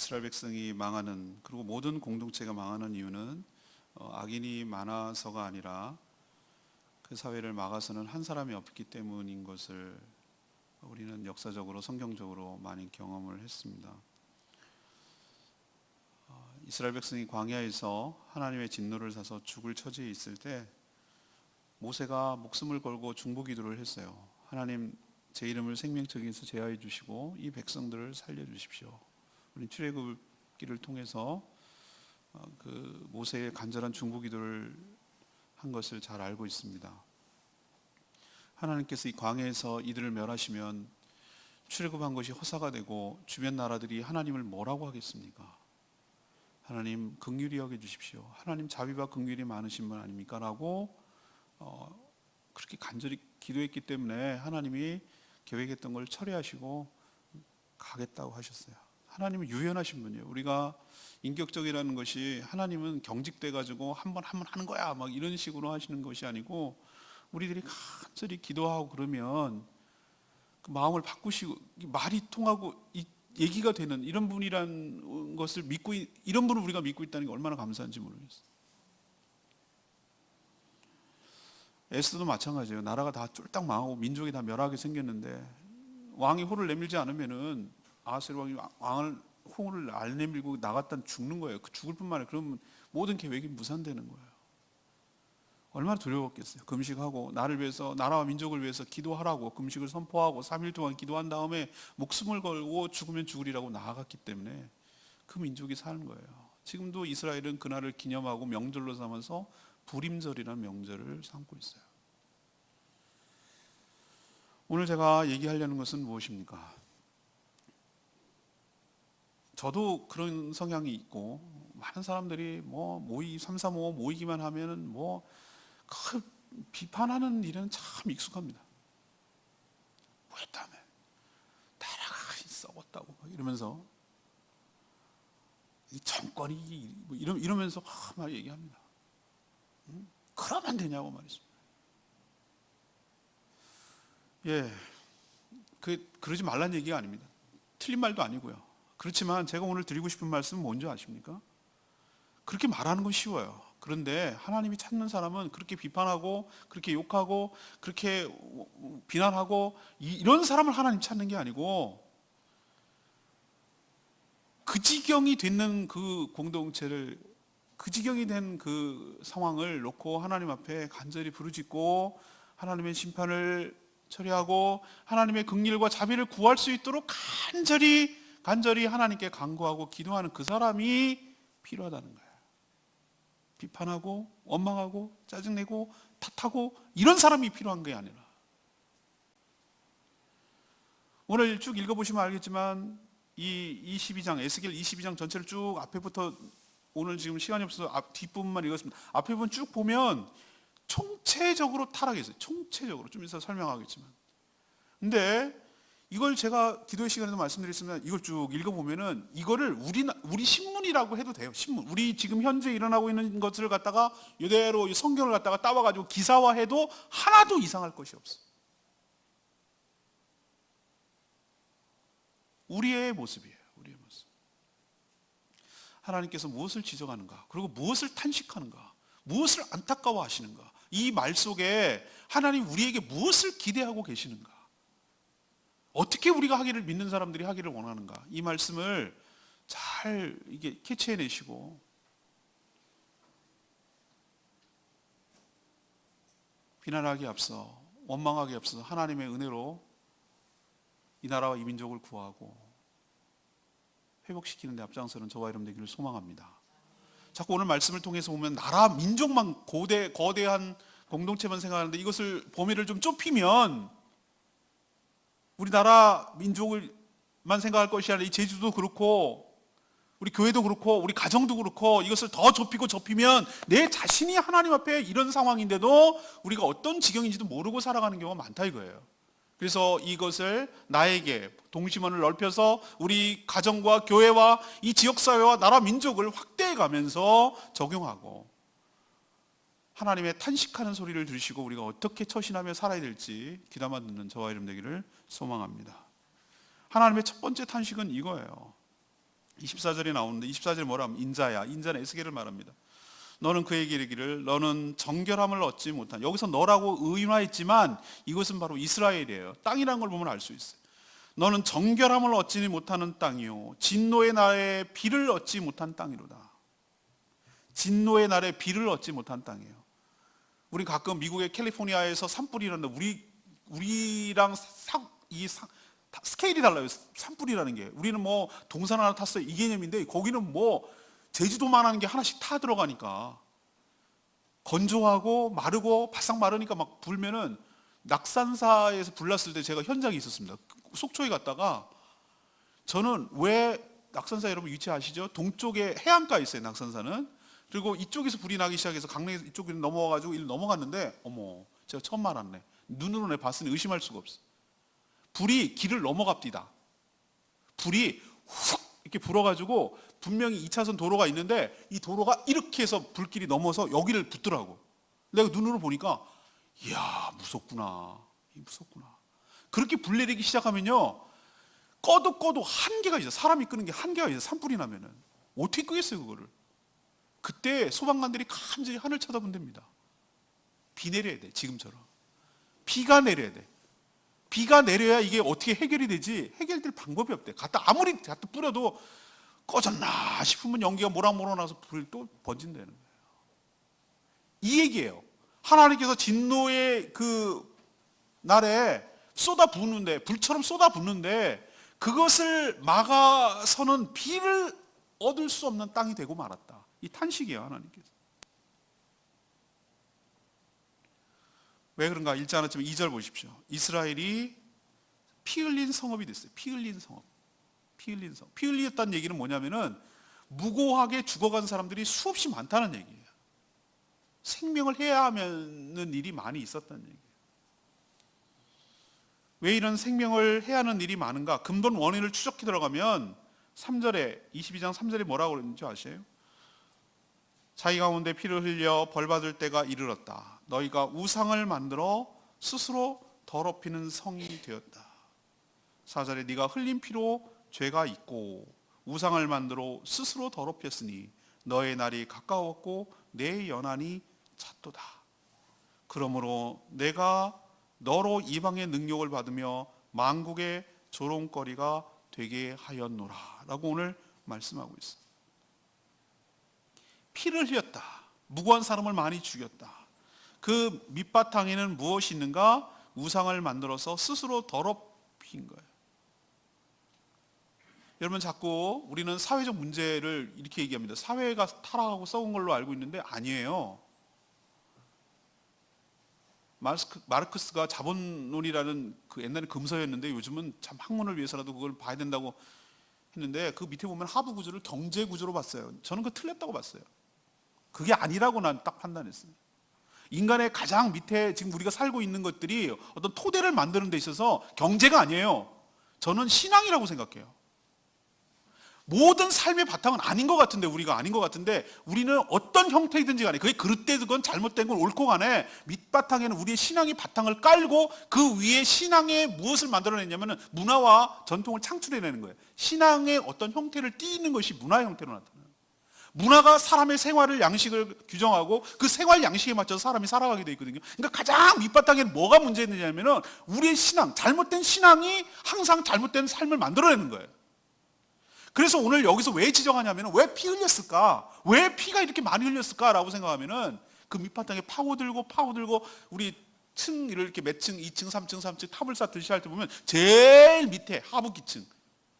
이스라엘 백성이 망하는, 그리고 모든 공동체가 망하는 이유는 악인이 많아서가 아니라 그 사회를 막아서는 한 사람이 없기 때문인 것을 우리는 역사적으로 성경적으로 많이 경험을 했습니다. 이스라엘 백성이 광야에서 하나님의 진노를 사서 죽을 처지에 있을 때 모세가 목숨을 걸고 중보기도를 했어요. 하나님, 제 이름을 생명책에서 제하해 주시고 이 백성들을 살려주십시오. 우리 출애굽기를 통해서 그 모세의 간절한 중보기도를 한 것을 잘 알고 있습니다. 하나님께서 이 광야에서 이들을 멸하시면 출애굽한 것이 허사가 되고 주변 나라들이 하나님을 뭐라고 하겠습니까? 하나님 긍휼히 여겨 주십시오. 하나님 자비와 긍휼이 많으신 분 아닙니까? 라고 그렇게 간절히 기도했기 때문에 하나님이 계획했던 걸 처리하시고 가겠다고 하셨어요. 하나님은 유연하신 분이에요. 우리가 인격적이라는 것이 하나님은 경직돼 가지고 한번 하는 거야 막 이런 식으로 하시는 것이 아니고, 우리들이 간절히 기도하고 그러면 그 마음을 바꾸시고 말이 통하고 얘기가 되는 이런 분이란 것을 믿고, 이런 분을 우리가 믿고 있다는 게 얼마나 감사한지 모르겠어요. 에스더도 마찬가지예요. 나라가 다 쫄딱 망하고 민족이 다 멸하게 생겼는데 왕이 호를 내밀지 않으면은 아하스웨로 왕이 왕을 호를 안 내밀고 나갔다 죽는 거예요. 그 죽을 뿐만 아니라 그러면 모든 계획이 무산되는 거예요. 얼마나 두려웠겠어요. 금식하고 나를 위해서, 나라와 민족을 위해서 기도하라고 금식을 선포하고 3일 동안 기도한 다음에 목숨을 걸고 죽으면 죽으리라고 나아갔기 때문에 그 민족이 사는 거예요. 지금도 이스라엘은 그날을 기념하고 명절로 삼아서 부림절이라는 명절을 삼고 있어요. 오늘 제가 얘기하려는 것은 무엇입니까? 저도 그런 성향이 있고, 많은 사람들이 모이 335 모이기만 하면은 비판하는 일은 참 익숙합니다. 뭐 했다며, 나라가 썩었다고 이러면서 이 정권이 이러면서 막 얘기합니다. 그러면 되냐고 말이죠. 그러지 말란 얘기가 아닙니다. 틀린 말도 아니고요. 그렇지만 제가 오늘 드리고 싶은 말씀은 뭔지 아십니까? 그렇게 말하는 건 쉬워요. 그런데 하나님이 찾는 사람은 그렇게 비판하고 그렇게 욕하고 그렇게 비난하고 이런 사람을 하나님 찾는 게 아니고, 그 지경이 되는 그 공동체를, 그 지경이 된 그 상황을 놓고 하나님 앞에 간절히 부르짖고 하나님의 심판을 처리하고 하나님의 긍휼과 자비를 구할 수 있도록 간절히 하나님께 간구하고 기도하는 그 사람이 필요하다는 거예요. 비판하고 원망하고 짜증내고 탓하고 이런 사람이 필요한 게 아니라, 오늘 쭉 읽어보시면 알겠지만 이 22장, 에스겔 22장 전체를 쭉 앞에부터, 오늘 지금 시간이 없어서 뒷부분만 읽었습니다. 앞에 부분 쭉 보면 총체적으로 타락했어요. 총체적으로. 좀 이따 설명하겠지만. 근데 이걸 제가 기도의 시간에도 말씀드렸으면, 이걸 쭉 읽어보면은 이거를 우리 신문이라고 해도 돼요. 신문. 우리 지금 현재 일어나고 있는 것을 갖다가 이대로 성경을 갖다가 따와가지고 기사화해도 하나도 이상할 것이 없어. 우리의 모습이에요. 우리의 모습. 하나님께서 무엇을 지적하는가, 그리고 무엇을 탄식하는가, 무엇을 안타까워하시는가, 이 말 속에 하나님 우리에게 무엇을 기대하고 계시는가, 어떻게 우리가 하기를, 믿는 사람들이 하기를 원하는가, 이 말씀을 잘 이게 캐치해내시고 비난하기 앞서, 원망하기 앞서 하나님의 은혜로 이 나라와 이 민족을 구하고 회복시키는 데 앞장서는 저와 여러분 되기를 소망합니다. 자꾸 오늘 말씀을 통해서 보면 나라, 민족만 거대한 공동체만 생각하는데, 이것을 범위를 좀 좁히면 우리나라 민족을만 생각할 것이 아니라 이 제주도 그렇고 우리 교회도 그렇고 우리 가정도 그렇고, 이것을 더 좁히면 내 자신이 하나님 앞에 이런 상황인데도 우리가 어떤 지경인지도 모르고 살아가는 경우가 많다 이거예요. 그래서 이것을 나에게 동심원을 넓혀서 우리 가정과 교회와 이 지역사회와 나라 민족을 확대해 가면서 적용하고, 하나님의 탄식하는 소리를 들으시고 우리가 어떻게 처신하며 살아야 될지 귀담아 듣는 저와 여러분 되기를 소망합니다. 하나님의 첫 번째 탄식은 이거예요. 24절에 나오는데 24절에 뭐라 하면 인자야. 인자는 에스겔을 말합니다. 너는 그에게 이르기를 너는 정결함을 얻지 못한, 여기서 너라고 의인화했지만 이것은 바로 이스라엘이에요. 땅이라는 걸 보면 알 수 있어요. 너는 정결함을 얻지 못하는 땅이요 진노의 날에 비를 얻지 못한 땅이로다. 진노의 날에 비를 얻지 못한 땅이에요. 우리 가끔 미국의 캘리포니아에서 산불이 나는데 우리랑 스케일이 달라요. 산불이라는 게. 우리는 뭐 동산 하나 탔어요 이 개념인데, 거기는 뭐 제주도만 하는 게 하나씩 타 들어가니까 건조하고 마르고 바싹 마르니까 막 불면은, 낙산사에서 불났을 때 제가 현장에 있었습니다. 속초에 갔다가, 저는 왜 낙산사 여러분 위치 아시죠? 동쪽에 해안가에 있어요 낙산사는. 그리고 이쪽에서 불이 나기 시작해서 강릉에서 이쪽으로 넘어와가지고 이리 넘어갔는데, 어머 제가 처음 알았네. 눈으로 내 봤으니 의심할 수가 없어. 불이 길을 넘어갑디다. 불이 훅 이렇게 불어가지고 분명히 2차선 도로가 있는데 이 도로가 이렇게 해서 불길이 넘어서 여기를 붙더라고. 내가 눈으로 보니까 이야 무섭구나. 무섭구나. 그렇게 불 내리기 시작하면요 꺼도 한계가 있어. 사람이 끄는 게 한계가 있어. 산불이 나면은 어떻게 끄겠어요 그거를. 그때 소방관들이 간절히 하늘 쳐다본답니다. 비 내려야 돼. 지금처럼 비가 내려야 돼. 비가 내려야 이게 어떻게 해결이 되지, 해결될 방법이 없대. 아무리 갖다 뿌려도 꺼졌나 싶으면 연기가 모락모락 나서 불이 또 번진다는 거예요. 이 얘기예요. 하나님께서 진노의 그 날에 쏟아붓는데, 불처럼 쏟아붓는데 그것을 막아서는 비를 얻을 수 없는 땅이 되고 말았다. 이 탄식이에요 하나님께서. 왜 그런가 읽지 않았지만 2절 보십시오. 이스라엘이 피 흘린 성읍이 됐어요. 피 흘린 성읍. 피 흘린 성읍. 피 흘렸다는 얘기는 뭐냐면은 무고하게 죽어간 사람들이 수없이 많다는 얘기예요. 생명을 해야 하는 일이 많이 있었다는 얘기예요. 왜 이런 생명을 해야 하는 일이 많은가? 근본 원인을 추적해 들어가면 3절에 22장 3절에 뭐라고 그러는지 아세요? 자기 가운데 피를 흘려 벌받을 때가 이르렀다. 너희가 우상을 만들어 스스로 더럽히는 성이 되었다. 4절에 네가 흘린 피로 죄가 있고 우상을 만들어 스스로 더럽혔으니 너의 날이 가까웠고 내 연한이 찼도다. 그러므로 내가 너로 이방의 능욕을 받으며 만국의 조롱거리가 되게 하였노라 라고 오늘 말씀하고 있습니다. 피를 흘렸다. 무고한 사람을 많이 죽였다. 그 밑바탕에는 무엇이 있는가? 우상을 만들어서 스스로 더럽힌 거예요. 여러분 자꾸 우리는 사회적 문제를 이렇게 얘기합니다. 사회가 타락하고 썩은 걸로 알고 있는데 아니에요. 마르크스가 자본론이라는 그 옛날에 금서였는데 요즘은 참 학문을 위해서라도 그걸 봐야 된다고 했는데, 그 밑에 보면 하부 구조를 경제 구조로 봤어요. 저는 그거 틀렸다고 봤어요. 그게 아니라고 난 딱 판단했어요. 인간의 가장 밑에 지금 우리가 살고 있는 것들이 어떤 토대를 만드는 데 있어서 경제가 아니에요. 저는 신앙이라고 생각해요. 모든 삶의 바탕은 아닌 것 같은데, 우리가 아닌 것 같은데, 우리는 어떤 형태이든지 간에 그게 그릇되건 잘못된 건 옳고 간에 밑바탕에는 우리의 신앙이 바탕을 깔고 그 위에 신앙에 무엇을 만들어냈냐면 문화와 전통을 창출해내는 거예요. 신앙의 어떤 형태를 띠는 것이 문화 형태로 나타나요. 문화가 사람의 생활을 양식을 규정하고 그 생활 양식에 맞춰서 사람이 살아가게 돼 있거든요. 그러니까 가장 밑바탕에는 뭐가 문제냐면은 우리의 신앙, 잘못된 신앙이 항상 잘못된 삶을 만들어내는 거예요. 그래서 오늘 여기서 왜 지적하냐면, 왜 피 흘렸을까? 왜 피가 이렇게 많이 흘렸을까라고 생각하면은 그 밑바탕에 파고들고 우리 층을 이렇게 몇 층, 2층, 3층, 3층 탑을 쌓듯이 할 때 보면 제일 밑에 하부 기층,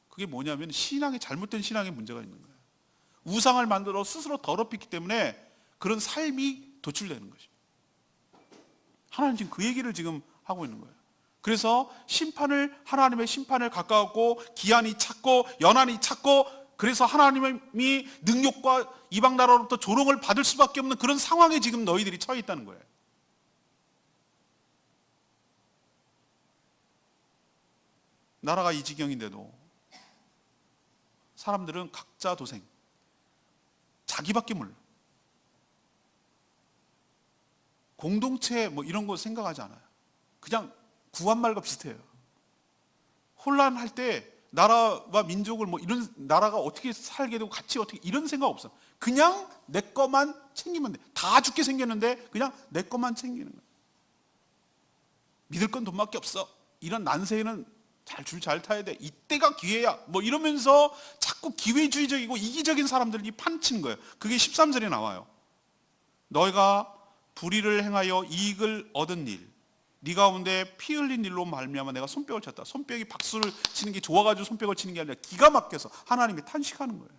그게 뭐냐면 신앙의 잘못된 신앙의 문제가 있는 거예요. 우상을 만들어 스스로 더럽히기 때문에 그런 삶이 도출되는 것입니다. 하나님 지금 그 얘기를 지금 하고 있는 거예요. 그래서 하나님의 심판을 가까웠고 기한이 찼고 연한이 찼고, 그래서 하나님이 능력과 이방 나라로부터 조롱을 받을 수밖에 없는 그런 상황에 지금 너희들이 처해 있다는 거예요. 나라가 이 지경인데도 사람들은 각자 도생, 자기밖에 몰라. 공동체 뭐 이런 거 생각하지 않아요. 그냥 구한말과 비슷해요. 혼란할 때 나라와 민족을 뭐 이런 나라가 어떻게 살게 되고 같이 어떻게 이런 생각 없어. 그냥 내 것만 챙기면 돼. 다 죽게 생겼는데 그냥 내 것만 챙기는 거야. 믿을 건 돈밖에 없어. 이런 난세에는 줄 잘 타야 돼. 이때가 기회야. 뭐 이러면서 자꾸 기회주의적이고 이기적인 사람들이 판치는 거예요. 그게 13절에 나와요. 너희가 불의를 행하여 이익을 얻은 일, 네 가운데 피 흘린 일로 말미암아 내가 손뼉을 쳤다. 손뼉이 박수를 치는 게 좋아가지고 손뼉을 치는 게 아니라 기가 막혀서 하나님이 탄식하는 거예요.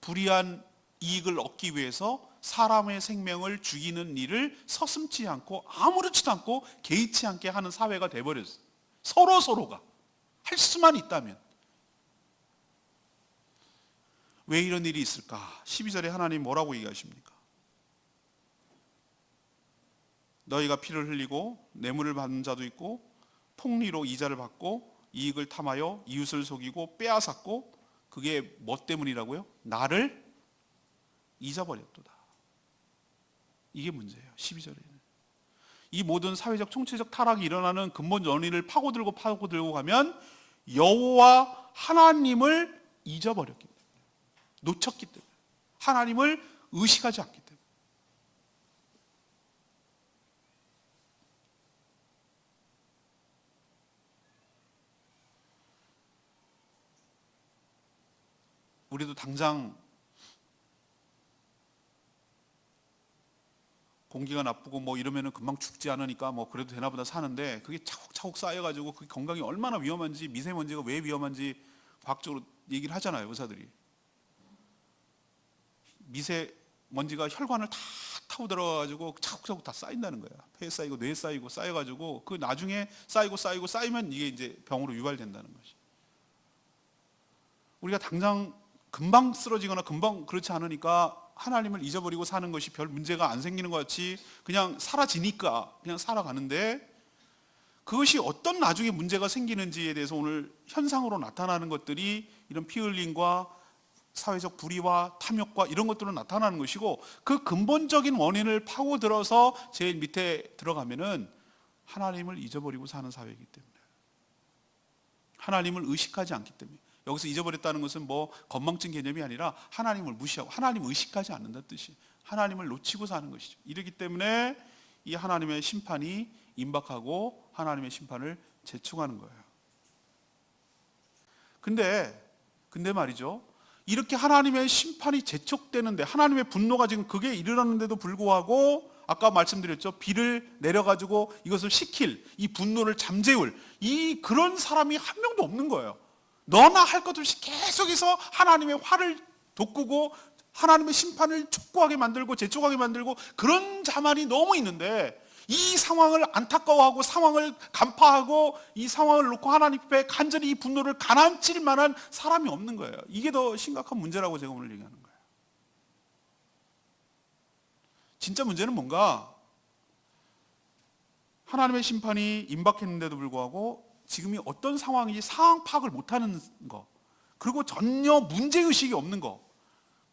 불의한 이익을 얻기 위해서 사람의 생명을 죽이는 일을 서슴지 않고 아무렇지도 않고 개의치 않게 하는 사회가 돼버렸어요. 서로가 할 수만 있다면. 왜 이런 일이 있을까? 12절에 하나님 뭐라고 얘기하십니까? 너희가 피를 흘리고 뇌물을 받는 자도 있고 폭리로 이자를 받고 이익을 탐하여 이웃을 속이고 빼앗았고 그게 뭐 때문이라고요? 나를 잊어버렸도다. 이게 문제예요. 12절에는. 이 모든 사회적 총체적 타락이 일어나는 근본 원인을 파고들고 가면 여호와 하나님을 잊어버렸기 때문에, 놓쳤기 때문에, 하나님을 의식하지 않기 때문에. 우리도 당장 공기가 나쁘고 뭐 이러면은 금방 죽지 않으니까 뭐 그래도 되나 보다 사는데 그게 차곡차곡 쌓여가지고 그 건강이 얼마나 위험한지, 미세먼지가 왜 위험한지 과학적으로 얘기를 하잖아요, 의사들이. 미세먼지가 혈관을 다 타고 들어가가지고 차곡차곡 다 쌓인다는 거야. 폐에 쌓이고 뇌에 쌓이고 쌓여가지고 그 나중에 쌓이면 이게 이제 병으로 유발된다는 것이. 우리가 당장 금방 쓰러지거나 금방 그렇지 않으니까 하나님을 잊어버리고 사는 것이 별 문제가 안 생기는 것 같이 그냥 사라지니까 그냥 살아가는데, 그것이 어떤 나중에 문제가 생기는지에 대해서 오늘 현상으로 나타나는 것들이 이런 피 흘림과 사회적 불의와 탐욕과 이런 것들로 나타나는 것이고, 그 근본적인 원인을 파고들어서 제일 밑에 들어가면은 하나님을 잊어버리고 사는 사회이기 때문에, 하나님을 의식하지 않기 때문에. 여기서 잊어버렸다는 것은 뭐 건망증 개념이 아니라 하나님을 무시하고 하나님 의식하지 않는다는 뜻이, 하나님을 놓치고 사는 것이죠. 이렇기 때문에 이 하나님의 심판이 임박하고 하나님의 심판을 재촉하는 거예요. 근데 말이죠, 이렇게 하나님의 심판이 재촉되는데, 하나님의 분노가 지금 그게 일어났는데도 불구하고 아까 말씀드렸죠, 비를 내려가지고 이것을 식힐, 이 분노를 잠재울 이 그런 사람이 한 명도 없는 거예요. 너나 할 것 없이 계속해서 하나님의 화를 돋구고 하나님의 심판을 촉구하게 만들고 재촉하게 만들고 그런 자만이 너무 있는데, 이 상황을 안타까워하고 상황을 간파하고 이 상황을 놓고 하나님 앞에 간절히 이 분노를 가라앉힐 만한 사람이 없는 거예요. 이게 더 심각한 문제라고 제가 오늘 얘기하는 거예요. 진짜 문제는 뭔가, 하나님의 심판이 임박했는데도 불구하고 지금이 어떤 상황인지 상황 파악을 못하는 거, 그리고 전혀 문제의식이 없는 거,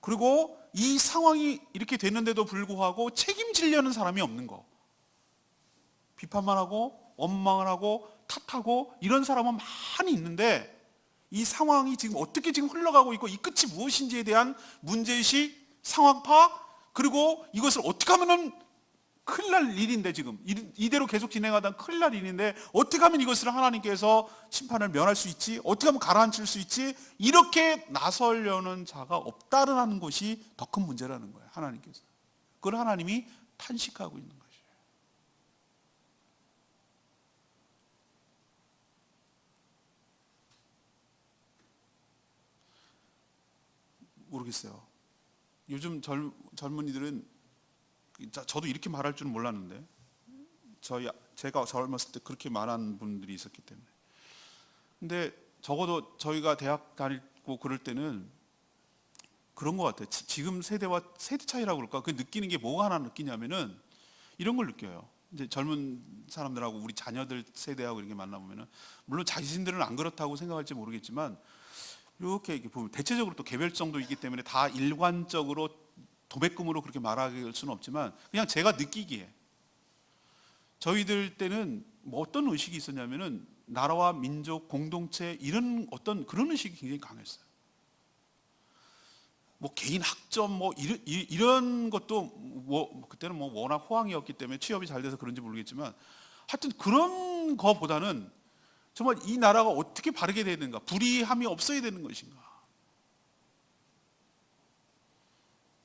그리고 이 상황이 이렇게 됐는데도 불구하고 책임지려는 사람이 없는 거, 비판만 하고 원망을 하고 탓하고 이런 사람은 많이 있는데, 이 상황이 지금 어떻게 지금 흘러가고 있고 이 끝이 무엇인지에 대한 문제의식, 상황 파악, 그리고 이것을 어떻게 하면은 큰일 날 일인데, 지금 이대로 계속 진행하다 큰일 날 일인데 어떻게 하면 이것을 하나님께서 심판을 면할 수 있지, 어떻게 하면 가라앉힐 수 있지, 이렇게 나서려는 자가 없다는 것이 더 큰 문제라는 거예요. 하나님께서 그걸 하나님이 탄식하고 있는 것이에요. 모르겠어요. 요즘 젊은이들은, 저도 이렇게 말할 줄은 몰랐는데, 제가 젊었을 때 그렇게 말하는 분들이 있었기 때문에. 근데 적어도 저희가 대학 다니고 그럴 때는 그런 것 같아요. 지금 세대와 세대 차이라고 그럴까? 그 느끼는 게 뭐가 하나 느끼냐면은 이런 걸 느껴요. 이제 젊은 사람들하고 우리 자녀들 세대하고 이렇게 만나보면은, 물론 자신들은 안 그렇다고 생각할지 모르겠지만, 이렇게 보면 대체적으로 또 개별성도 있기 때문에 다 일관적으로 도매금으로 그렇게 말할 수는 없지만, 그냥 제가 느끼기에 저희들 때는 뭐 어떤 의식이 있었냐면은, 나라와 민족, 공동체 이런 어떤 그런 의식이 굉장히 강했어요. 뭐 개인 학점 뭐 이런 것도 뭐 그때는 뭐 워낙 호황이었기 때문에 취업이 잘 돼서 그런지 모르겠지만 하여튼 그런 거보다는 정말 이 나라가 어떻게 바르게 돼야 되는가, 불의함이 없어야 되는 것인가.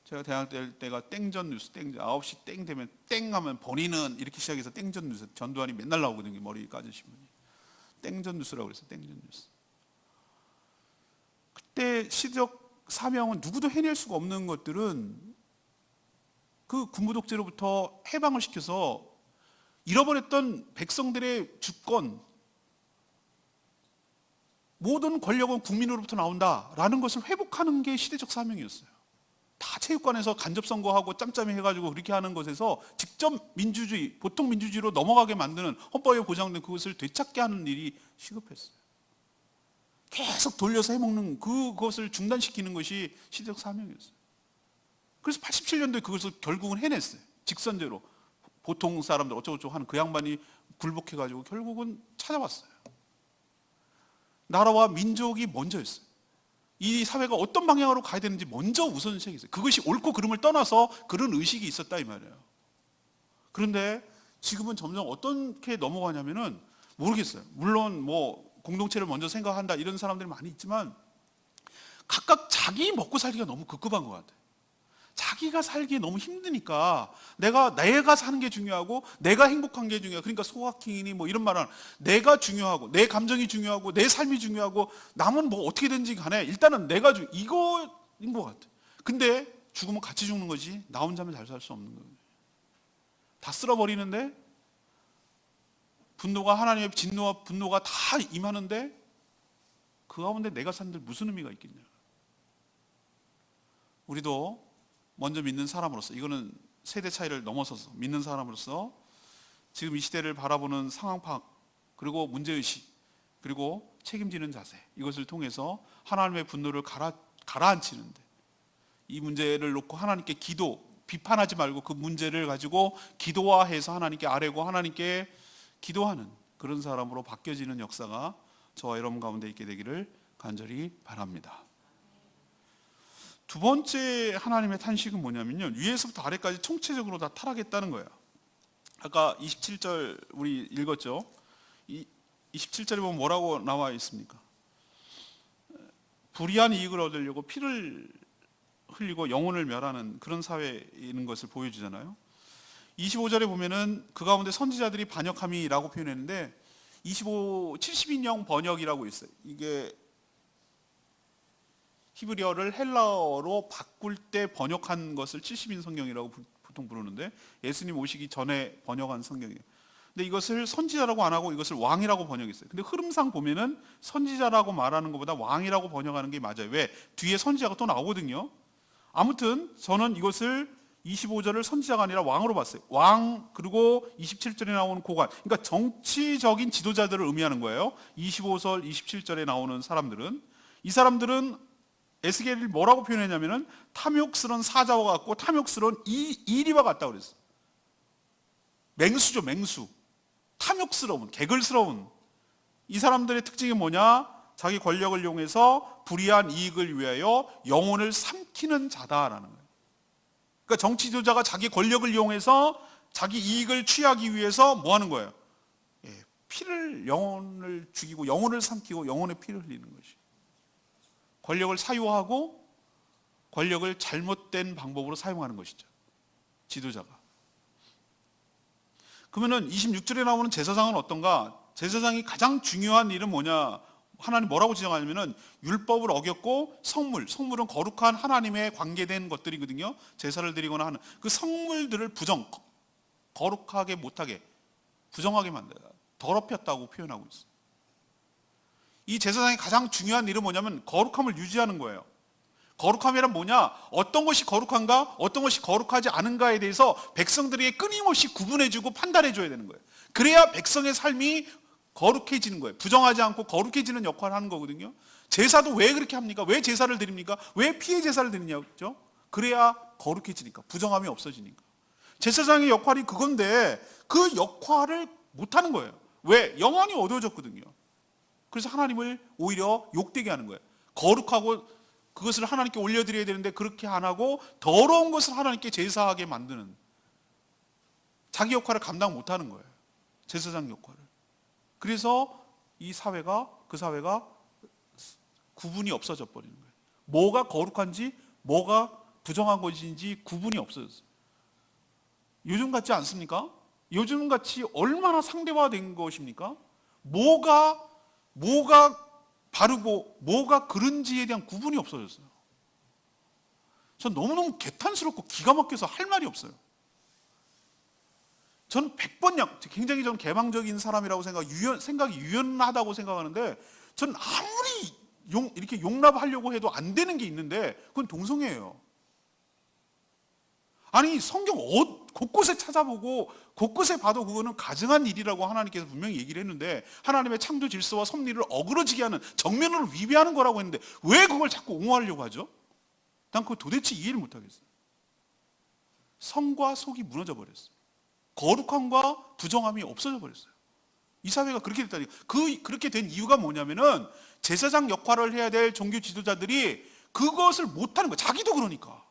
제가 대학 때가 땡전 뉴스, 9시 땡 되면 땡 하면 본인은 이렇게 시작해서 땡전 뉴스, 전두환이 맨날 나오거든요. 머리 까지신 분이. 땡전 뉴스라고 그랬어요. 땡전 뉴스. 그때 시적 사명은 누구도 해낼 수가 없는 것들은 그 군부 독재로부터 해방을 시켜서 잃어버렸던 백성들의 주권, 모든 권력은 국민으로부터 나온다라는 것을 회복하는 게 시대적 사명이었어요. 다 체육관에서 간접선거하고 짬짬이 해가지고 그렇게 하는 것에서 직접 민주주의, 보통 민주주의로 넘어가게 만드는 헌법에 보장된 그것을 되찾게 하는 일이 시급했어요. 계속 돌려서 해먹는 그것을 중단시키는 것이 시대적 사명이었어요. 그래서 87년도에 그것을 결국은 해냈어요. 직선제로. 보통 사람들 어쩌고저쩌고 하는 그 양반이 굴복해가지고 결국은 찾아왔어요. 나라와 민족이 먼저였어요. 이 사회가 어떤 방향으로 가야 되는지 먼저 우선시했어요. 그것이 옳고 그름을 떠나서 그런 의식이 있었다 이 말이에요. 그런데 지금은 점점 어떻게 넘어가냐면은 모르겠어요. 물론 뭐 공동체를 먼저 생각한다 이런 사람들이 많이 있지만 각각 자기 먹고 살기가 너무 급급한 것 같아요. 자기가 살기 너무 힘드니까 내가 사는 게 중요하고 내가 행복한 게 중요하고, 그러니까 소확행이니 뭐 이런 말은 내가 중요하고 내 감정이 중요하고 내 삶이 중요하고 남은 뭐 어떻게 되는지 간에 일단은 내가 이거인 것 같아요. 근데 죽으면 같이 죽는 거지 나 혼자면 잘 살 수 없는 거예요. 다 쓸어버리는데 분노가, 하나님의 진노와 분노가 다 임하는데 그 가운데 내가 산들 무슨 의미가 있겠냐. 우리도 먼저 믿는 사람으로서, 이거는 세대 차이를 넘어서서 믿는 사람으로서 지금 이 시대를 바라보는 상황 파악, 그리고 문제의식, 그리고 책임지는 자세, 이것을 통해서 하나님의 분노를 가라앉히는데, 이 문제를 놓고 하나님께 비판하지 말고 그 문제를 가지고 기도화해서 하나님께 아뢰고 하나님께 기도하는 그런 사람으로 바뀌어지는 역사가 저와 여러분 가운데 있게 되기를 간절히 바랍니다. 두 번째 하나님의 탄식은 뭐냐면요, 위에서부터 아래까지 총체적으로 다 타락했다는 거예요. 아까 27절 우리 읽었죠. 27절에 보면 뭐라고 나와 있습니까? 불의한 이익을 얻으려고 피를 흘리고 영혼을 멸하는 그런 사회에 있는 것을 보여주잖아요. 25절에 보면은 그 가운데 선지자들이 반역함이라고 표현했는데 70인용 번역이라고 있어요. 이게 히브리어를 헬라어로 바꿀 때 번역한 것을 70인 성경이라고 보통 부르는데 예수님 오시기 전에 번역한 성경이에요. 근데 이것을 선지자라고 안 하고 이것을 왕이라고 번역했어요. 근데 흐름상 보면은 선지자라고 말하는 것보다 왕이라고 번역하는 게 맞아요. 왜? 뒤에 선지자가 또 나오거든요. 아무튼 저는 이것을 25절을 선지자가 아니라 왕으로 봤어요. 왕, 그리고 27절에 나오는 고관, 그러니까 정치적인 지도자들을 의미하는 거예요. 25절, 27절에 나오는 사람들은, 이 사람들은 에스겔이 뭐라고 표현했냐면은 탐욕스러운 사자와 같고 탐욕스러운 이리와 같다고 그랬어요. 맹수죠, 맹수. 탐욕스러운, 개걸스러운. 이 사람들의 특징이 뭐냐? 자기 권력을 이용해서 불의한 이익을 위하여 영혼을 삼키는 자다라는 거예요. 그러니까 정치 지도자가 자기 권력을 이용해서 자기 이익을 취하기 위해서 뭐 하는 거예요? 영혼을 죽이고 영혼을 삼키고 영혼의 피를 흘리는 것이. 권력을 사유하고 권력을 잘못된 방법으로 사용하는 것이죠. 지도자가. 그러면은 26절에 나오는 제사장은 어떤가? 제사장이 가장 중요한 일은 뭐냐? 하나님 뭐라고 지정하냐면은 율법을 어겼고 성물은 거룩한 하나님에 관계된 것들이거든요. 제사를 드리거나 하는 그 성물들을 거룩하게 못하게, 부정하게 만들어요. 더럽혔다고 표현하고 있어요. 이 제사장의 가장 중요한 일은 뭐냐면 거룩함을 유지하는 거예요. 거룩함이란 뭐냐? 어떤 것이 거룩한가, 어떤 것이 거룩하지 않은가에 대해서 백성들에게 끊임없이 구분해주고 판단해줘야 되는 거예요. 그래야 백성의 삶이 거룩해지는 거예요. 부정하지 않고 거룩해지는 역할을 하는 거거든요. 제사도 왜 그렇게 합니까? 왜 제사를 드립니까? 왜 피해 제사를 드리냐죠? 그래야 거룩해지니까, 부정함이 없어지니까. 제사장의 역할이 그건데 그 역할을 못하는 거예요. 왜? 영안이 어두워졌거든요. 그래서 하나님을 오히려 욕되게 하는 거예요. 거룩하고 그것을 하나님께 올려드려야 되는데 그렇게 안 하고 더러운 것을 하나님께 제사하게 만드는, 자기 역할을 감당 못하는 거예요. 제사장 역할을. 그래서 그 사회가 구분이 없어져 버리는 거예요. 뭐가 거룩한지 뭐가 부정한 것인지 구분이 없어졌어요. 요즘 같지 않습니까? 요즘 같이 얼마나 상대화된 것입니까? 뭐가 바르고 뭐가 그른지에 대한 구분이 없어졌어요. 전 너무너무 개탄스럽고 기가 막혀서 할 말이 없어요. 저는 100번 굉장히 저는 개방적인 사람이라고 생각이 유연하다고 생각하는데, 저는 아무리 이렇게 용납하려고 해도 안 되는 게 있는데 그건 동성애예요. 아니, 성경 곳곳에 찾아보고 곳곳에 봐도 그거는 가증한 일이라고 하나님께서 분명히 얘기를 했는데, 하나님의 창조 질서와 섭리를 어그러지게 하는, 정면으로 위배하는 거라고 했는데 왜 그걸 자꾸 옹호하려고 하죠? 난 그거 도대체 이해를 못하겠어요. 성과 속이 무너져 버렸어요. 거룩함과 부정함이 없어져 버렸어요. 이 사회가 그렇게 됐다니. 그렇게 된 이유가 뭐냐면은 제사장 역할을 해야 될 종교 지도자들이 그것을 못하는 거예요. 자기도 그러니까.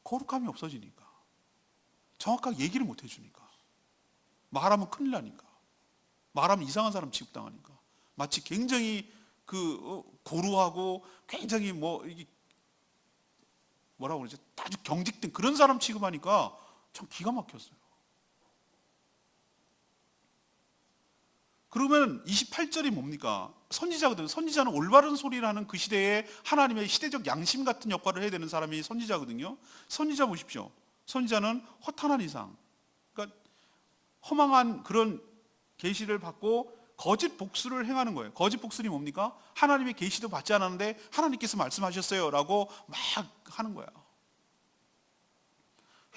거룩함이 없어지니까. 정확하게 얘기를 못 해주니까. 말하면 큰일 나니까. 말하면 이상한 사람 취급당하니까. 마치 굉장히 고루하고 굉장히 이게 뭐라고 그러지? 아주 경직된 그런 사람 취급하니까 참 기가 막혔어요. 그러면 28절이 뭡니까? 선지자는 올바른 소리를 하는 그 시대에 하나님의 시대적 양심 같은 역할을 해야 되는 사람이 선지자거든요. 선지자 보십시오. 선지자는 허탄한 이상, 그러니까 허망한 그런 계시를 받고 거짓 복수를 행하는 거예요. 거짓 복수는 뭡니까? 하나님의 계시도 받지 않았는데 하나님께서 말씀하셨어요 라고 막 하는 거야.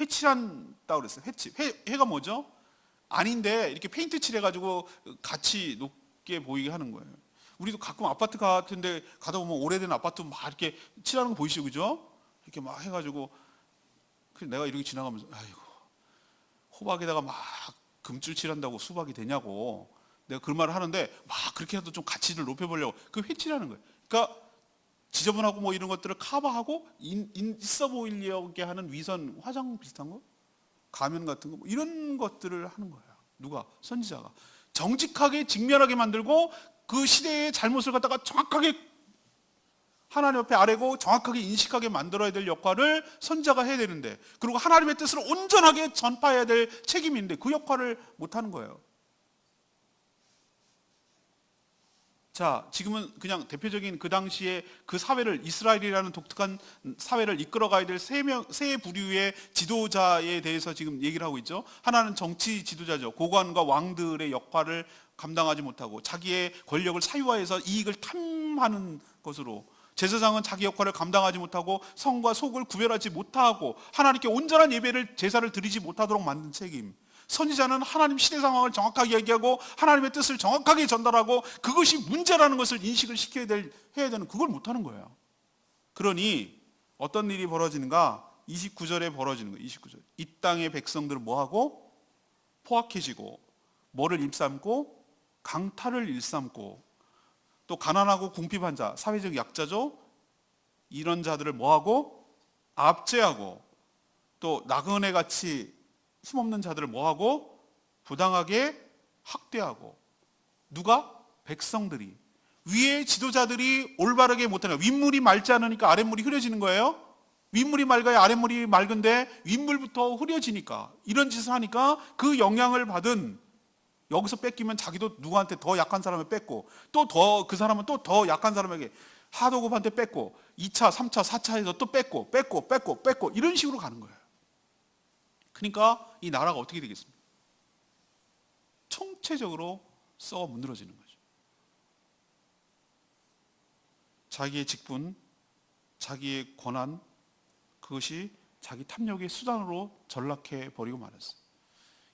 회칠한다고 그랬어요. 회가 뭐죠? 아닌데 이렇게 페인트 칠해가지고 같이 높게 보이게 하는 거예요. 우리도 가끔 아파트 같은데 가다 보면 오래된 아파트 막 이렇게 칠하는 거 보이시죠? 그죠? 이렇게 막 해가지고 내가 이렇게 지나가면서 아이고, 호박에다가 막 금줄 칠한다고 수박이 되냐고 내가 그 말을 하는데, 막 그렇게 해도 좀 가치를 높여보려고 그 회칠하는 거예요. 그러니까 지저분하고 이런 것들을 커버하고 있어 보이려게 하는 위선 화장 비슷한 거, 가면 같은 거, 이런 것들을 하는 거예요. 누가? 선지자가. 정직하게 직면하게 만들고 그 시대의 잘못을 갖다가 정확하게 하나님 앞에 아뢰고 정확하게 인식하게 만들어야 될 역할을 선지자가 해야 되는데, 그리고 하나님의 뜻을 온전하게 전파해야 될 책임이 있는데 그 역할을 못하는 거예요. 자, 지금은 그냥 대표적인 그 당시에 그 사회를, 이스라엘이라는 독특한 사회를 이끌어가야 될 세 부류의 지도자에 대해서 지금 얘기를 하고 있죠. 하나는 정치 지도자죠. 고관과 왕들의 역할을 감당하지 못하고 자기의 권력을 사유화해서 이익을 탐하는 것으로, 제사장은 자기 역할을 감당하지 못하고 성과 속을 구별하지 못하고 하나님께 온전한 제사를 드리지 못하도록 만든 책임. 선지자는 하나님 시대 상황을 정확하게 얘기하고 하나님의 뜻을 정확하게 전달하고 그것이 문제라는 것을 인식을 해야 되는, 그걸 못하는 거예요. 그러니 어떤 일이 벌어지는가? 29절에 벌어지는 거예요. 29절. 이 땅의 백성들은 뭐하고? 포악해지고 뭐를 일삼고? 강탈을 일삼고, 또 가난하고 궁핍한 자, 사회적 약자죠. 이런 자들을 뭐하고? 압제하고, 또 나그네 같이 힘없는 자들을 뭐하고? 부당하게 학대하고. 누가? 백성들이. 위에 지도자들이 올바르게 못하니까, 윗물이 맑지 않으니까 아랫물이 흐려지는 거예요. 윗물이 맑아야 아랫물이 맑은데 윗물부터 흐려지니까, 이런 짓을 하니까 그 영향을 받은, 여기서 뺏기면 자기도 누구한테 더 약한 사람을 뺏고, 또 그 사람은 또 더 약한 사람에게 하도급한테 뺏고, 2차, 3차, 4차에서 또 뺏고 이런 식으로 가는 거예요. 그러니까 이 나라가 어떻게 되겠습니까? 총체적으로 썩어 문드러지는 거죠. 자기의 직분, 자기의 권한, 그것이 자기 탐욕의 수단으로 전락해 버리고 말았어요.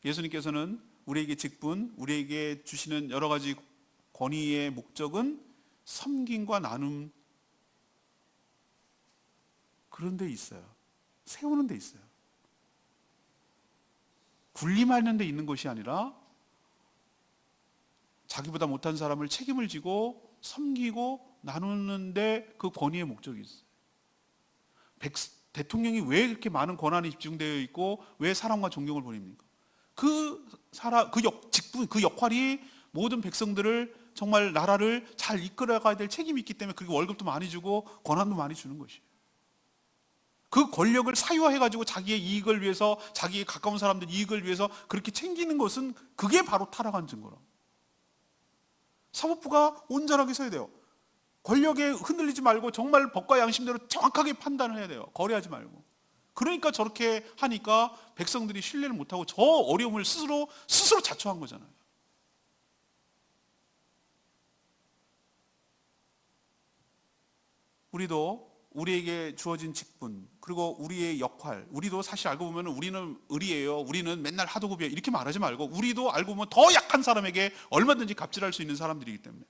예수님께서는 우리에게 직분, 우리에게 주시는 여러 가지 권위의 목적은 섬김과 나눔, 그런 데 있어요. 세우는 데 있어요. 군림하는 데 있는 것이 아니라 자기보다 못한 사람을 책임을 지고 섬기고 나누는데 그 권위의 목적이 있어요. 대통령이 왜 그렇게 많은 권한이 집중되어 있고 왜 사랑과 존경을 보냅니까? 직분, 그 역할이 모든 백성들을 정말 나라를 잘 이끌어가야 될 책임이 있기 때문에 그리고 월급도 많이 주고 권한도 많이 주는 것이에요. 그 권력을 사유화해가지고 자기의 이익을 위해서, 자기의 가까운 사람들 이익을 위해서 그렇게 챙기는 것은 그게 바로 타락한 증거라고. 사법부가 온전하게 서야 돼요. 권력에 흔들리지 말고 정말 법과 양심대로 정확하게 판단을 해야 돼요. 거래하지 말고. 그러니까 저렇게 하니까 백성들이 신뢰를 못하고 저 어려움을 스스로 자초한 거잖아요. 우리도 우리에게 주어진 직분, 그리고 우리의 역할, 우리도 사실 알고 보면 우리는 의리예요, 우리는 맨날 하도급이에요, 이렇게 말하지 말고 우리도 알고 보면 더 약한 사람에게 얼마든지 갑질할 수 있는 사람들이기 때문에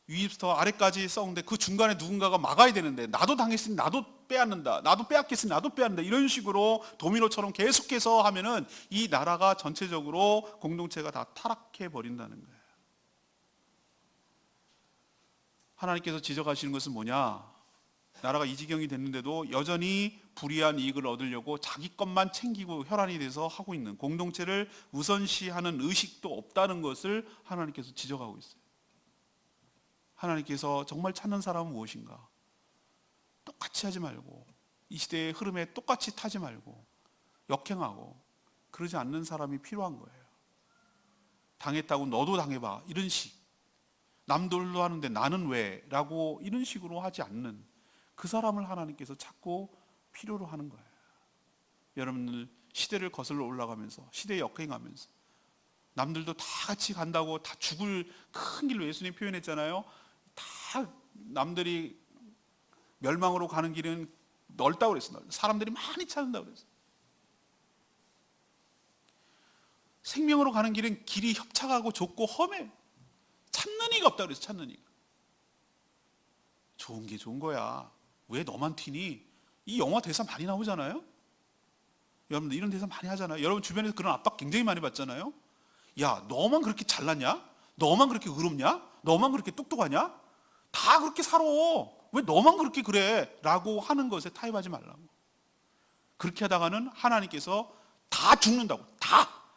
위부터 아래까지 싸우는데 그 중간에 누군가가 막아야 되는데 나도 당했으니 나도 빼앗는다, 나도 빼앗겠으니 나도 빼앗는다, 이런 식으로 도미노처럼 계속해서 하면은 이 나라가 전체적으로 공동체가 다 타락해 버린다는 거예요. 하나님께서 지적하시는 것은 뭐냐? 나라가 이 지경이 됐는데도 여전히 불이한 이익을 얻으려고 자기 것만 챙기고 혈안이 돼서 하고 있는, 공동체를 우선시하는 의식도 없다는 것을 하나님께서 지적하고 있어요. 하나님께서 정말 찾는 사람은 무엇인가? 똑같이 하지 말고, 이 시대의 흐름에 똑같이 타지 말고 역행하고 그러지 않는 사람이 필요한 거예요. 당했다고 너도 당해봐, 이런 식. 남들도 하는데 나는 왜? 라고 이런 식으로 하지 않는 그 사람을 하나님께서 찾고 필요로 하는 거예요. 여러분들 시대를 거슬러 올라가면서, 시대에 역행하면서 남들도 다 같이 간다고 다 죽을 큰 길로, 예수님 표현했잖아요. 다 남들이 멸망으로 가는 길은 넓다고 그랬어요. 사람들이 많이 찾는다고 그랬어요. 생명으로 가는 길은 길이 협착하고 좁고 험해. 찾는 이가 없다고 그랬어요. 찾는 이가. 좋은 게 좋은 거야. 왜 너만 튀니? 이 영화 대사 많이 나오잖아요. 여러분들 이런 대사 많이 하잖아요. 여러분 주변에서 그런 압박 굉장히 많이 받잖아요. 야, 너만 그렇게 잘났냐? 너만 그렇게 의롭냐? 너만 그렇게 똑똑하냐? 다 그렇게 살아. 왜 너만 그렇게 그래? 라고 하는 것에 타협하지 말라고. 그렇게 하다가는 하나님께서 다 죽는다고.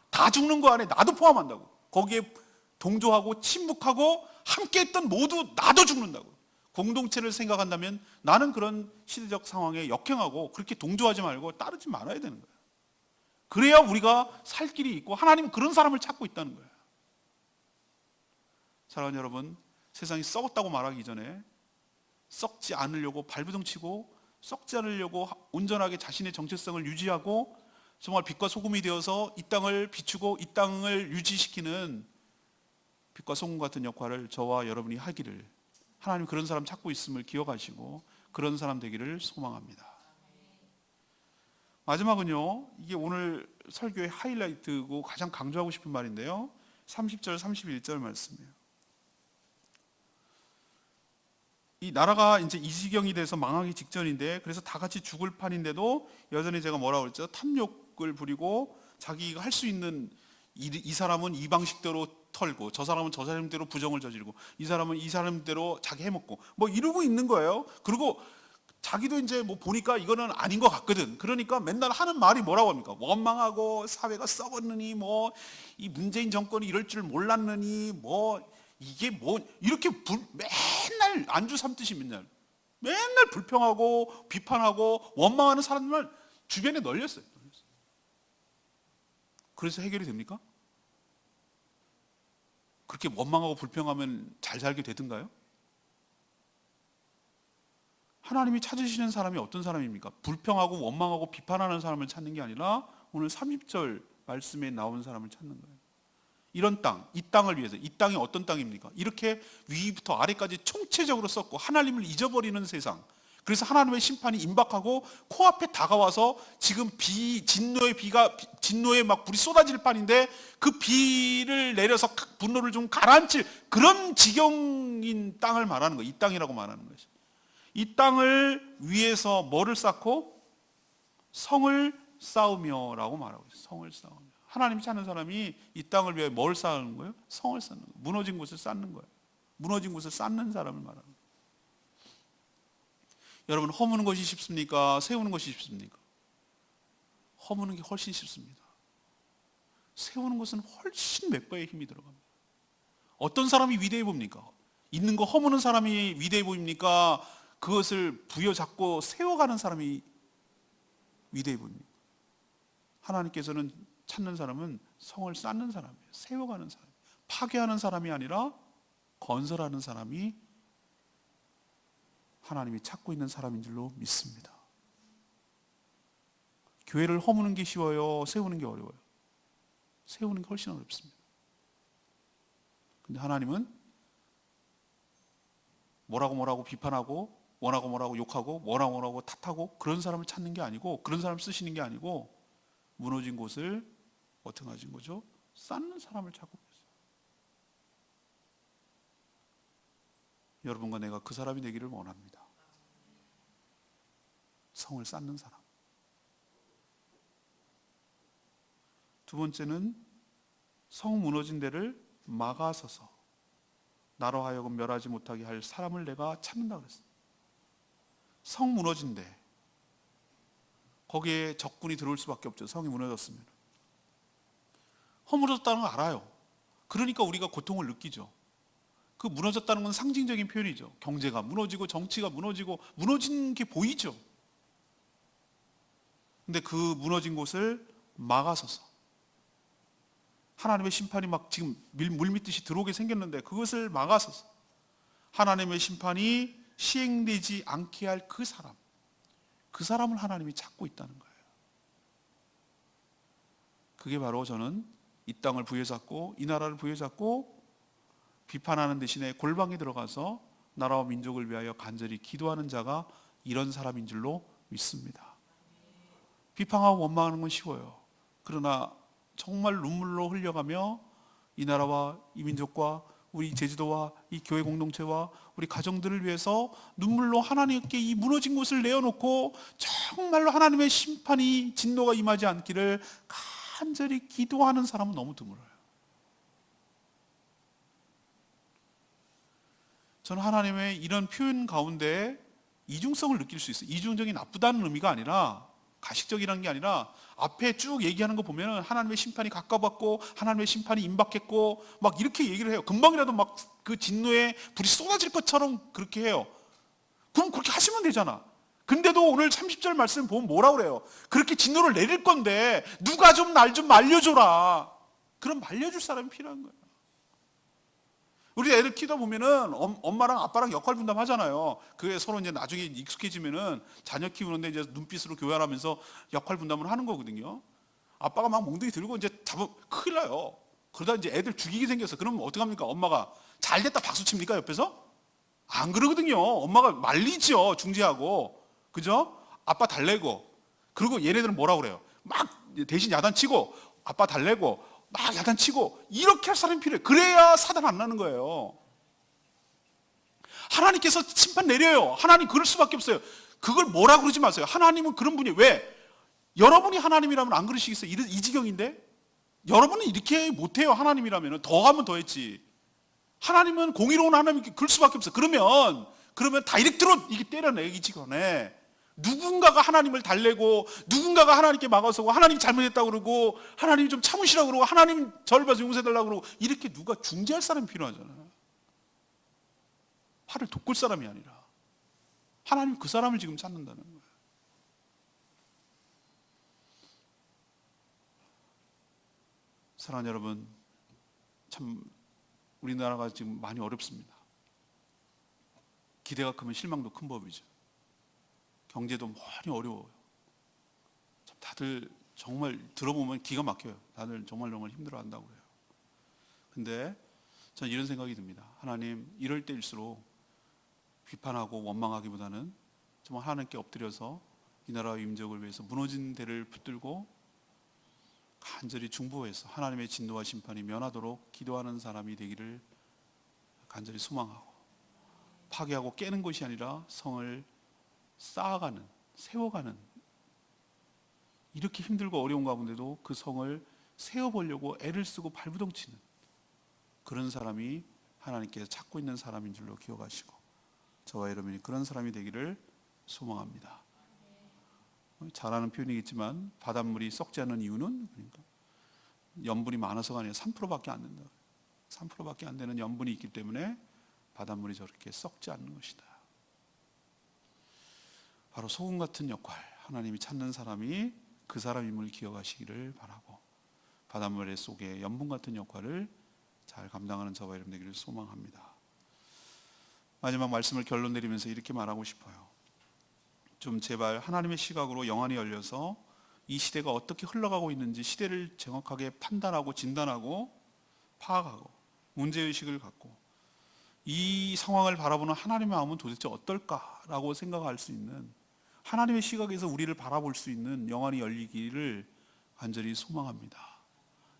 다 죽는 거 안에 나도 포함한다고. 거기에 동조하고 침묵하고 함께했던 모두 나도 죽는다고. 공동체를 생각한다면 나는 그런 시대적 상황에 역행하고 그렇게 동조하지 말고 따르지 말아야 되는 거예요. 그래야 우리가 살 길이 있고 하나님은 그런 사람을 찾고 있다는 거예요. 사랑하는 여러분, 세상이 썩었다고 말하기 전에 썩지 않으려고 발부둥치고 썩지 않으려고 온전하게 자신의 정체성을 유지하고 정말 빛과 소금이 되어서 이 땅을 비추고 이 땅을 유지시키는 빛과 소금 같은 역할을 저와 여러분이 하기를, 하나님 그런 사람 찾고 있음을 기억하시고 그런 사람 되기를 소망합니다. 마지막은요, 이게 오늘 설교의 하이라이트고 가장 강조하고 싶은 말인데요, 30절 31절 말씀이에요. 이 나라가 이제 이 지경이 돼서 망하기 직전인데, 그래서 다 같이 죽을 판인데도 여전히 제가 뭐라고 그랬죠? 탐욕을 부리고 자기가 할 수 있는, 이 사람은 이 방식대로 털고 저 사람은 저 사람대로 부정을 저지르고 이 사람은 이 사람대로 자기 해먹고 뭐 이러고 있는 거예요. 그리고 자기도 이제 뭐 보니까 이거는 아닌 것 같거든. 그러니까 맨날 하는 말이 뭐라고 합니까? 원망하고 사회가 썩었느니, 뭐 이 문재인 정권이 이럴 줄 몰랐느니, 뭐 이게 뭐 이렇게 맨날 안주 삼듯이 맨날 불평하고 비판하고 원망하는 사람들만 주변에 널렸어요. 그래서 해결이 됩니까? 그렇게 원망하고 불평하면 잘 살게 되던가요? 하나님이 찾으시는 사람이 어떤 사람입니까? 불평하고 원망하고 비판하는 사람을 찾는 게 아니라 오늘 30절 말씀에 나온 사람을 찾는 거예요. 이런 땅, 이 땅을 위해서, 이 땅이 어떤 땅입니까? 이렇게 위부터 아래까지 총체적으로 썩고 하나님을 잊어버리는 세상, 그래서 하나님의 심판이 임박하고 코앞에 다가와서 지금 진노의 막 불이 쏟아질 판인데 그 비를 내려서 분노를 좀 가라앉힐 그런 지경인 땅을 말하는 거예요. 이 땅이라고 말하는 것이. 이 땅을 위해서 뭐를 쌓고? 성을 쌓으며라고 말하고 있어요. 성을 쌓으며. 하나님 찾는 사람이 이 땅을 위해 뭘 쌓는 거예요? 성을 쌓는 거예요. 무너진 곳을 쌓는 거예요. 무너진 곳을 쌓는 사람을 말하는 거예요. 여러분, 허무는 것이 쉽습니까? 세우는 것이 쉽습니까? 허무는 게 훨씬 쉽습니다. 세우는 것은 훨씬 몇 배의 힘이 들어갑니다. 어떤 사람이 위대해 보입니까? 있는 거 허무는 사람이 위대해 보입니까? 그것을 부여잡고 세워가는 사람이 위대해 보입니다. 하나님께서는 찾는 사람은 성을 쌓는 사람이에요. 세워가는 사람, 파괴하는 사람이 아니라 건설하는 사람이 하나님이 찾고 있는 사람인 줄로 믿습니다. 교회를 허무는 게 쉬워요? 세우는 게 어려워요? 세우는 게 훨씬 어렵습니다. 근데 하나님은 뭐라고 비판하고 뭐라고 욕하고 뭐라고 탓하고 그런 사람을 찾는 게 아니고, 그런 사람을 쓰시는 게 아니고, 무너진 곳을 어떻게 하신 거죠? 쌓는 사람을 찾고 계세요. 여러분과 내가 그 사람이 되기를 원합니다. 성을 쌓는 사람. 두 번째는 성 무너진 데를 막아서서 나로 하여금 멸하지 못하게 할 사람을 내가 찾는다 그랬어요. 성 무너진 데, 거기에 적군이 들어올 수밖에 없죠. 성이 무너졌으면. 허물어졌다는 걸 알아요. 그러니까 우리가 고통을 느끼죠. 그 무너졌다는 건 상징적인 표현이죠. 경제가 무너지고 정치가 무너지고 무너진 게 보이죠. 근데 그 무너진 곳을 막아서서 하나님의 심판이 막 지금 물밀듯이 들어오게 생겼는데 그것을 막아서서 하나님의 심판이 시행되지 않게 할 그 사람을 하나님이 찾고 있다는 거예요. 그게 바로 저는 이 땅을 부여잡고 이 나라를 부여잡고 비판하는 대신에 골방에 들어가서 나라와 민족을 위하여 간절히 기도하는 자가 이런 사람인 줄로 믿습니다. 비판하고 원망하는 건 쉬워요. 그러나 정말 눈물로 흘려가며 이 나라와 이 민족과 우리 제주도와 이 교회 공동체와 우리 가정들을 위해서 눈물로 하나님께 이 무너진 곳을 내어놓고 정말로 하나님의 심판이, 진노가 임하지 않기를 간절히 기도하는 사람은 너무 드물어요. 저는 하나님의 이런 표현 가운데 이중성을 느낄 수 있어요. 이중적이 나쁘다는 의미가 아니라, 가식적이라는 게 아니라, 앞에 쭉 얘기하는 거 보면 하나님의 심판이 가까웠고 하나님의 심판이 임박했고 막 이렇게 얘기를 해요. 금방이라도 막 그 진노에 불이 쏟아질 것처럼 그렇게 해요. 그럼 그렇게 하시면 되잖아. 근데도 오늘 30절 말씀 보면 뭐라고 그래요? 그렇게 진노를 내릴 건데 누가 좀 날 좀 말려줘라. 그럼 말려줄 사람이 필요한 거예요. 우리 애들 키다 보면은 엄마랑 아빠랑 역할 분담하잖아요. 그게 서로 이제 나중에 익숙해지면은 자녀 키우는데 이제 눈빛으로 교환하면서 역할 분담을 하는 거거든요. 아빠가 막 몽둥이 들고 이제 잡으면 큰일 나요. 그러다 이제 애들 죽이게 생겨서 그러면 어떡합니까? 엄마가 잘 됐다 박수 칩니까? 옆에서? 안 그러거든요. 엄마가 말리죠. 중지하고. 그죠? 아빠 달래고. 그리고 얘네들은 뭐라고 그래요? 막 대신 야단치고 아빠 달래고 막 야단치고 이렇게 할 사람이 필요해요. 그래야 사단 안 나는 거예요. 하나님께서 심판 내려요. 하나님 그럴 수밖에 없어요. 그걸 뭐라 그러지 마세요. 하나님은 그런 분이 왜? 여러분이 하나님이라면 안 그러시겠어요? 이 지경인데? 여러분은 이렇게 못해요. 하나님이라면 더 하면 더 했지. 하나님은 공의로운 하나님이 그럴 수밖에 없어요. 그러면 다이렉트로 이게 때려내기 전에 누군가가 하나님을 달래고 누군가가 하나님께 막아서고 하나님 잘못했다고 그러고 하나님 좀 참으시라고 그러고 하나님 저를 봐서 용서해달라고 그러고 이렇게 누가 중재할 사람이 필요하잖아요. 팔을 돋굴 사람이 아니라 하나님 그 사람을 지금 찾는다는 거예요. 사랑하는 여러분, 참 우리나라가 지금 많이 어렵습니다. 기대가 크면 실망도 큰 법이죠. 경제도 많이 어려워요. 참 다들 정말 들어보면 기가 막혀요. 다들 정말 힘들어한다고 그래요. 근데 저는 이런 생각이 듭니다. 하나님, 이럴 때일수록 비판하고 원망하기보다는 정말 하나님께 엎드려서 이 나라와 민족을 위해서 무너진 데를 붙들고 간절히 중보해서 하나님의 진노와 심판이 면하도록 기도하는 사람이 되기를 간절히 소망하고, 파괴하고 깨는 것이 아니라 성을 세워가는, 이렇게 힘들고 어려운 가운데도 그 성을 세워보려고 애를 쓰고 발부동치는 그런 사람이 하나님께서 찾고 있는 사람인 줄로 기억하시고 저와 여러분이 그런 사람이 되기를 소망합니다. 잘하는 표현이겠지만 바닷물이 썩지 않는 이유는 그러니까 염분이 많아서가 아니라 3%밖에 안 된다. 3%밖에 안 되는 염분이 있기 때문에 바닷물이 저렇게 썩지 않는 것이다. 바로 소금 같은 역할, 하나님이 찾는 사람이 그 사람임을 기억하시기를 바라고 바닷물 속에 염분 같은 역할을 잘 감당하는 저와 여러분 되기를 소망합니다. 마지막 말씀을 결론 내리면서 이렇게 말하고 싶어요. 좀 제발 하나님의 시각으로 영안이 열려서 이 시대가 어떻게 흘러가고 있는지 시대를 정확하게 판단하고 진단하고 파악하고 문제의식을 갖고 이 상황을 바라보는 하나님의 마음은 도대체 어떨까라고 생각할 수 있는 하나님의 시각에서 우리를 바라볼 수 있는 영안이 열리기를 간절히 소망합니다.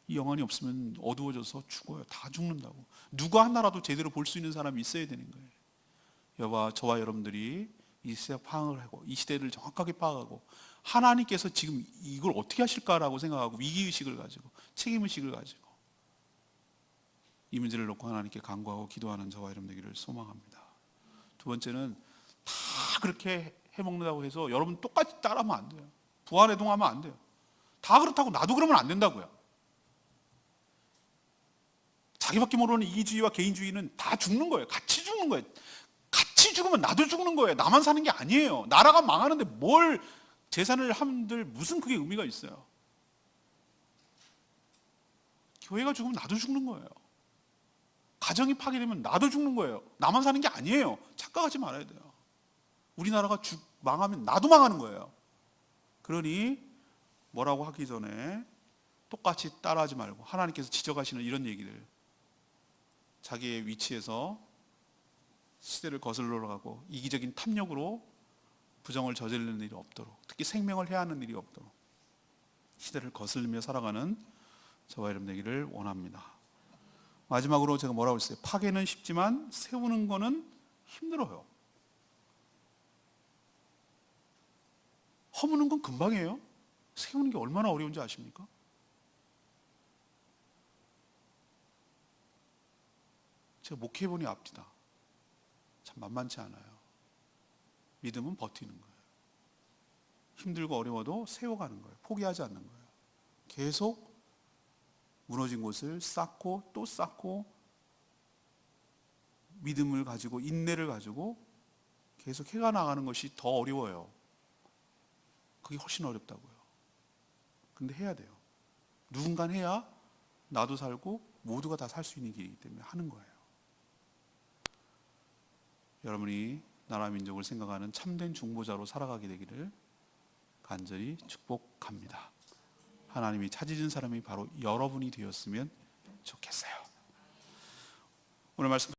이 영안이 없으면 어두워져서 죽어요. 다 죽는다고. 누가 하나라도 제대로 볼 수 있는 사람이 있어야 되는 거예요. 저와 여러분들이 이 시대 파악을 하고 이 시대를 정확하게 파악하고 하나님께서 지금 이걸 어떻게 하실까라고 생각하고 위기의식을 가지고 책임의식을 가지고 이 문제를 놓고 하나님께 간구하고 기도하는 저와 여러분 되기를 소망합니다. 두 번째는 다 그렇게 해먹는다고 해서 여러분 똑같이 따라하면 안 돼요. 부활해동하면 안 돼요. 다 그렇다고 나도 그러면 안 된다고요. 자기밖에 모르는 이기주의와 개인주의는 다 죽는 거예요. 같이 죽는 거예요. 같이 죽으면 나도 죽는 거예요. 나만 사는 게 아니에요. 나라가 망하는데 뭘 재산을 한들 무슨 그게 의미가 있어요. 교회가 죽으면 나도 죽는 거예요. 가정이 파괴되면 나도 죽는 거예요. 나만 사는 게 아니에요. 착각하지 말아야 돼요. 우리나라가 망하면 나도 망하는 거예요. 그러니 뭐라고 하기 전에 똑같이 따라하지 말고 하나님께서 지적하시는 이런 얘기들 자기의 위치에서 시대를 거슬러 가고 이기적인 탐욕으로 부정을 저지르는 일이 없도록 특히 생명을 해하는 일이 없도록 시대를 거슬리며 살아가는 저와 여러분 되기를 원합니다. 마지막으로 제가 뭐라고 했어요? 파괴는 쉽지만 세우는 거는 힘들어요. 허무는 건 금방이에요. 세우는 게 얼마나 어려운지 아십니까? 제가 목회해보니 압니다. 참 만만치 않아요. 믿음은 버티는 거예요. 힘들고 어려워도 세워가는 거예요. 포기하지 않는 거예요. 계속 무너진 곳을 쌓고 또 쌓고 믿음을 가지고 인내를 가지고 계속 해가 나가는 것이 더 어려워요. 그게 훨씬 어렵다고요. 근데 해야 돼요. 누군가 해야 나도 살고 모두가 다 살 수 있는 길이기 때문에 하는 거예요. 여러분이 나라 민족을 생각하는 참된 중보자로 살아가게 되기를 간절히 축복합니다. 하나님이 찾으신 사람이 바로 여러분이 되었으면 좋겠어요. 오늘 말씀